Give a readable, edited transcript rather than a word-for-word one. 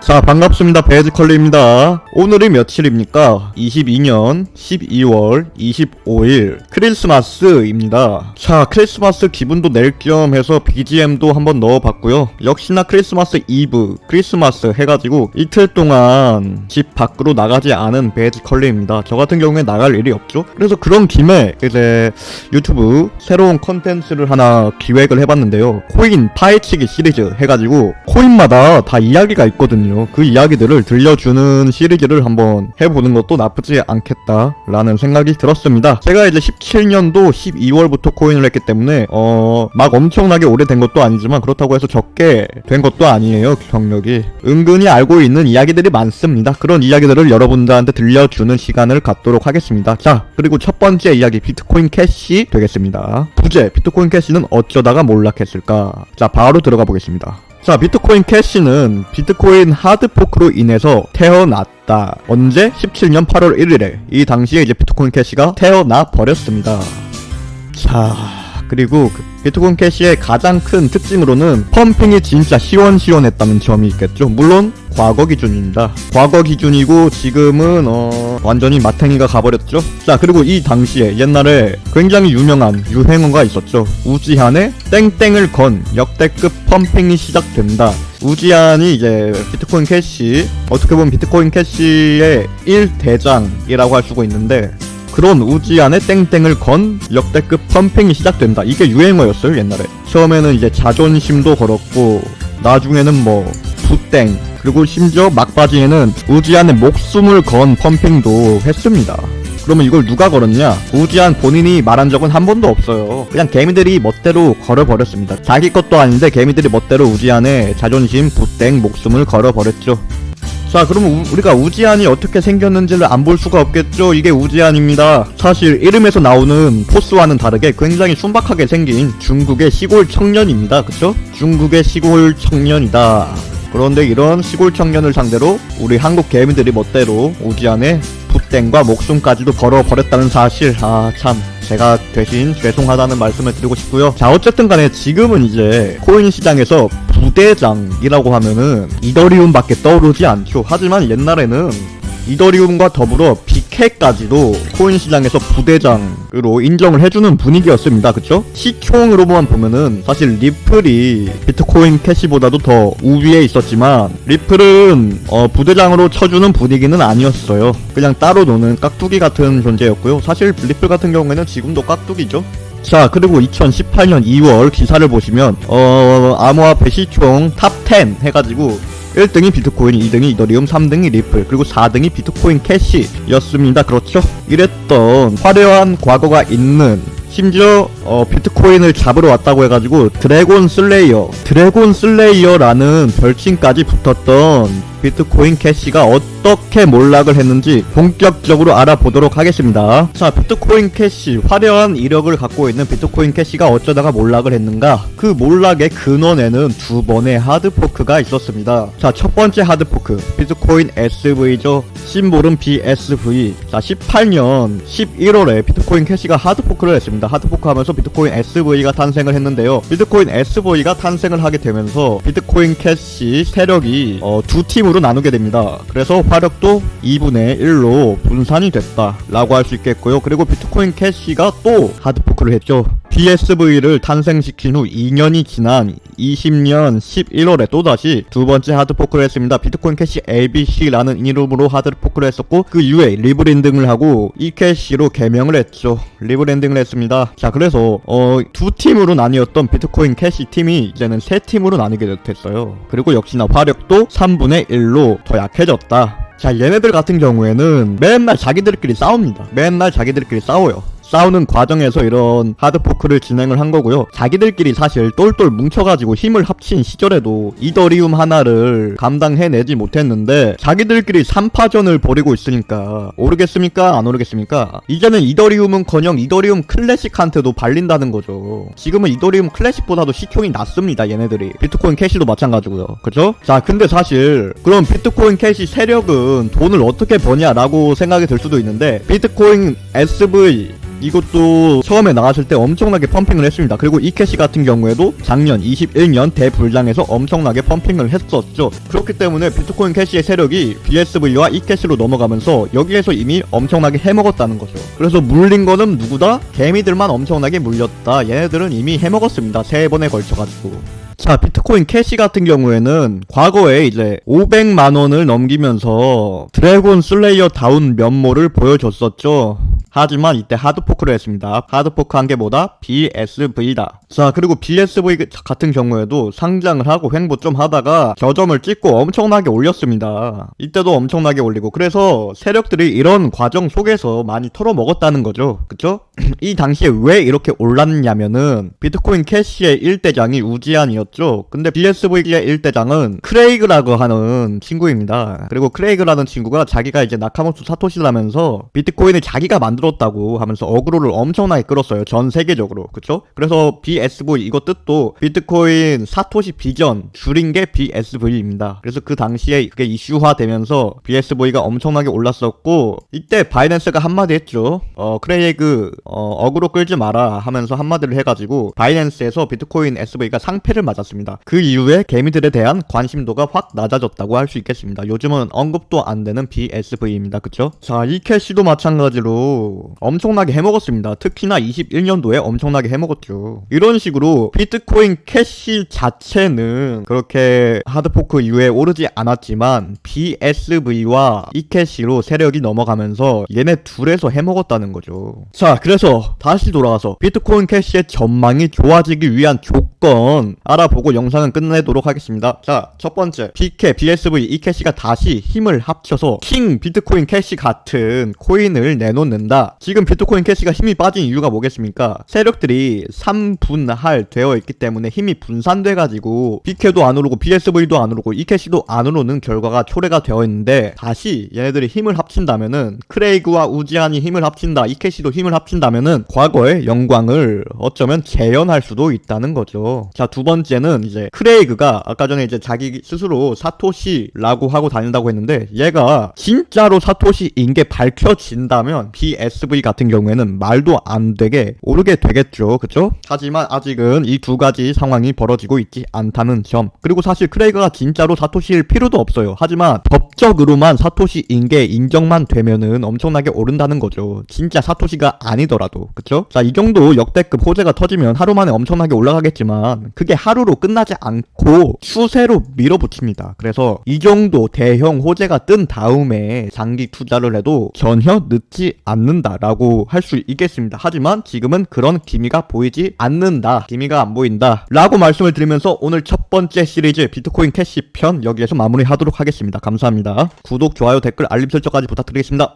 자, 반갑습니다. 배즈컬리입니다. 오늘이 며칠입니까? 22년 12월 25일 크리스마스입니다. 자, 크리스마스 기분도 낼 겸 해서 BGM도 한번 넣어봤고요. 역시나 크리스마스 이브, 크리스마스 해가지고 이틀 동안 집 밖으로 나가지 않은 배즈컬리입니다. 저 같은 경우에 나갈 일이 없죠. 그래서 그런 김에 이제 유튜브 새로운 컨텐츠를 하나 기획을 해봤는데요. 코인 파헤치기 시리즈 해가지고 코인마다 다 이야기가 있거든요. 그 이야기들을 들려주는 시리즈를 한번 해보는 것도 나쁘지 않겠다라는 생각이 들었습니다. 제가 이제 17년도 12월부터 코인을 했기 때문에 막 엄청나게 오래된 것도 아니지만 그렇다고 해서 적게 된 것도 아니에요. 경력이 은근히 알고 있는 이야기들이 많습니다. 그런 이야기들을 여러분들한테 들려주는 시간을 갖도록 하겠습니다. 자, 그리고 첫 번째 이야기 비트코인 캐시 되겠습니다. 부제 비트코인 캐시는 어쩌다가 몰락했을까? 자, 바로 들어가 보겠습니다. 자, 비트코인 캐시는 비트코인 하드포크로 인해서 태어났다. 언제? 17년 8월 1일에 이 당시에 이제 비트코인 캐시가 태어나 버렸습니다. 자, 그리고 비트코인 캐시의 가장 큰 특징으로는 펌핑이 진짜 시원시원했다는 점이 있겠죠. 물론 과거 기준입니다. 과거 기준이고 지금은 완전히 마탱이가 가버렸죠. 자, 그리고 이 당시에 옛날에 굉장히 유명한 유행어가 있었죠. 우지한의 땡땡을 건 역대급 펌핑이 시작된다. 우지한이 이제 비트코인 캐시, 어떻게 보면 비트코인 캐시의 1대장이라고 할 수가 있는데, 그런 우지한의 땡땡을 건 역대급 펌핑이 시작된다. 이게 유행어였어요, 옛날에. 처음에는 이제 자존심도 걸었고, 나중에는 뭐 부땡, 그리고 심지어 막바지에는 우지한의 목숨을 건 펌핑도 했습니다. 그러면 이걸 누가 걸었냐? 우지한 본인이 말한 적은 한 번도 없어요. 그냥 개미들이 멋대로 걸어버렸습니다. 자기 것도 아닌데 개미들이 멋대로 우지한의 자존심, 부땡, 목숨을 걸어버렸죠. 자, 그러면 우리가 우지한이 어떻게 생겼는지를 안 볼 수가 없겠죠. 이게 우지한입니다. 사실 이름에서 나오는 포스와는 다르게 굉장히 순박하게 생긴 중국의 시골 청년입니다. 그쵸? 중국의 시골 청년이다. 그런데 이런 시골 청년을 상대로 우리 한국 개미들이 멋대로 우지한의 부땡과 목숨까지도 걸어버렸다는 사실, 참 제가 대신 죄송하다는 말씀을 드리고 싶고요. 자, 어쨌든 간에 지금은 이제 코인 시장에서 부대장이라고 하면은 이더리움밖에 떠오르지 않죠. 하지만 옛날에는 이더리움과 더불어 BK까지도 코인 시장에서 부대장으로 인정을 해주는 분위기였습니다. 그쵸? 시총으로만 보면은 사실 리플이 비트코인 캐시보다도 더 우위에 있었지만 리플은 부대장으로 쳐주는 분위기는 아니었어요. 그냥 따로 노는 깍두기 같은 존재였고요. 사실 리플 같은 경우에는 지금도 깍두기죠. 자, 그리고 2018년 2월 기사를 보시면 암호화폐 시총 탑10 해가지고 1등이 비트코인, 2등이 이더리움, 3등이 리플, 그리고 4등이 비트코인 캐시였습니다. 그렇죠? 이랬던 화려한 과거가 있는, 심지어 비트코인을 잡으러 왔다고 해가지고 드래곤 슬레이어라는 별칭까지 붙었던 비트코인 캐시가 어떻게 몰락을 했는지 본격적으로 알아보도록 하겠습니다. 자, 비트코인 캐시, 화려한 이력을 갖고 있는 비트코인 캐시가 어쩌다가 몰락을 했는가? 그 몰락의 근원에는 두 번의 하드포크가 있었습니다. 자, 첫 번째 하드포크, 비트코인 SV죠. 심볼은 BSV. 자, 18년 11월에 비트코인 캐시가 하드포크를 했습니다. 하드포크 하면서 비트코인 SV가 탄생을 했는데요. 비트코인 SV가 탄생을 하게 되면서 비트코인 캐시 세력이 두 팀으로 나누게 됩니다. 그래서 화력도 2분의 1로 분산이 됐다라고 할 수 있겠고요. 그리고 비트코인 캐시가 또 하드포크를 했죠. BSV를 탄생시킨 후 2년이 지난 20년 11월에 또다시 두 번째 하드포크를 했습니다. 비트코인 캐시 ABC라는 이름으로 하드포크를 했었고, 그 이후에 리브랜딩을 하고 이 캐시로 개명을 했죠. 리브랜딩을 했습니다. 자, 그래서 두 팀으로 나뉘었던 비트코인 캐시 팀이 이제는 세 팀으로 나뉘게 됐어요. 그리고 역시나 화력도 3분의 1로 더 약해졌다. 자, 얘네들 같은 경우에는 맨날 자기들끼리 싸웁니다. 맨날 자기들끼리 싸워요. 싸우는 과정에서 이런 하드포크를 진행을 한 거고요. 자기들끼리 사실 똘똘 뭉쳐가지고 힘을 합친 시절에도 이더리움 하나를 감당해내지 못했는데 자기들끼리 3파전을 벌이고 있으니까 오르겠습니까? 안 오르겠습니까? 이제는 이더리움은커녕 이더리움 클래식한테도 발린다는 거죠. 지금은 이더리움 클래식보다도 시총이 낮습니다, 얘네들이. 비트코인 캐시도 마찬가지고요. 그죠? 자, 근데 사실 그럼 비트코인 캐시 세력은 돈을 어떻게 버냐라고 생각이 들 수도 있는데, 비트코인 SV 이것도 처음에 나왔을 때 엄청나게 펌핑을 했습니다. 그리고 이캐시 같은 경우에도 작년 21년 대불장에서 엄청나게 펌핑을 했었죠. 그렇기 때문에 비트코인 캐시의 세력이 BSV와 이캐시로 넘어가면서 여기에서 이미 엄청나게 해먹었다는 거죠. 그래서 물린 거는 누구다? 개미들만 엄청나게 물렸다. 얘네들은 이미 해먹었습니다. 3번에 걸쳐가지고. 자, 비트코인 캐시 같은 경우에는 과거에 이제 500만 원을 넘기면서 드래곤 슬레이어 다운 면모를 보여줬었죠. 하지만 이때 하드포크를 했습니다. 하드포크 한 게 뭐다? BSV다. 자, 그리고 BSV 같은 경우에도 상장을 하고 횡보 좀 하다가 저점을 찍고 엄청나게 올렸습니다. 이때도 엄청나게 올리고, 그래서 세력들이 이런 과정 속에서 많이 털어먹었다는 거죠. 그쵸? 이 당시에 왜 이렇게 올랐냐면은 비트코인 캐시의 1대장이 우지안이었죠. 근데 BSV의 1대장은 크레이그라고 하는 친구입니다. 그리고 크레이그라는 친구가 자기가 이제 나카모토 사토시라면서 비트코인을 자기가 만들었다고 하면서 어그로를 엄청나게 끌었어요. 전 세계적으로. 그쵸? 그래서 BSV 이거 뜻도 비트코인 사토시 비전 줄인 게 BSV입니다. 그래서 그 당시에 그게 이슈화 되면서 BSV가 엄청나게 올랐었고, 이때 바이낸스가 한마디 했죠. 크레이그 어그로 끌지 마라 하면서 한마디를 해가지고 바이낸스에서 비트코인 SV가 상패를 맞았습니다. 그 이후에 개미들에 대한 관심도가 확 낮아졌다고 할 수 있겠습니다. 요즘은 언급도 안 되는 BSV입니다. 그쵸? 자, 이 캐시도 마찬가지로 엄청나게 해먹었습니다. 특히나 21년도에 엄청나게 해먹었죠. 이런 식으로 비트코인 캐시 자체는 그렇게 하드포크 이후에 오르지 않았지만 BSV와 이 캐시로 세력이 넘어가면서 얘네 둘에서 해먹었다는 거죠. 자, 그래서 다시 돌아가서 비트코인 캐시의 전망이 좋아지기 위한 조건 알아보고 영상은 끝내도록 하겠습니다. 자, 첫 번째, BK, BSV, 이캐시가 다시 힘을 합쳐서 킹 비트코인 캐시 같은 코인을 내놓는다. 지금 비트코인 캐시가 힘이 빠진 이유가 뭐겠습니까? 세력들이 3분할 되어 있기 때문에 힘이 분산돼가지고 BK도 안 오르고 BSV도 안 오르고 이캐시도 안 오르는 결과가 초래가 되어 있는데, 다시 얘네들이 힘을 합친다면은, 크레이그와 우지안이 힘을 합친다, 이캐시도 힘을 합친다면은 과거의 영광을 어쩌면 재현할 수도 있다는 거죠. 자, 두 번째는 이제 크레이그가 아까 전에 이제 자기 스스로 사토시라고 하고 다닌다고 했는데, 얘가 진짜로 사토시인 게 밝혀진다면 BSV 같은 경우에는 말도 안 되게 오르게 되겠죠. 그쵸? 하지만 아직은 이 두 가지 상황이 벌어지고 있지 않다는 점. 그리고 사실 크레이그가 진짜로 사토시일 필요도 없어요. 하지만 법적으로만 사토시인 게 인정만 되면은 엄청나게 오른다는 거죠. 진짜 사토시가 아니더라도. 그쵸? 자, 이 정도 역대급 호재가 터지면 하루 만에 엄청나게 올라가겠지만 그게 하루로 끝나지 않고 추세로 밀어붙입니다. 그래서 이 정도 대형 호재가 뜬 다음에 장기 투자를 해도 전혀 늦지 않는다라고 할 수 있겠습니다. 하지만 지금은 그런 기미가 보이지 않는다. 기미가 안 보인다. 라고 말씀을 드리면서 오늘 첫 번째 시리즈 비트코인 캐시 편 여기에서 마무리하도록 하겠습니다. 감사합니다. 구독, 좋아요, 댓글, 알림 설정까지 부탁드리겠습니다.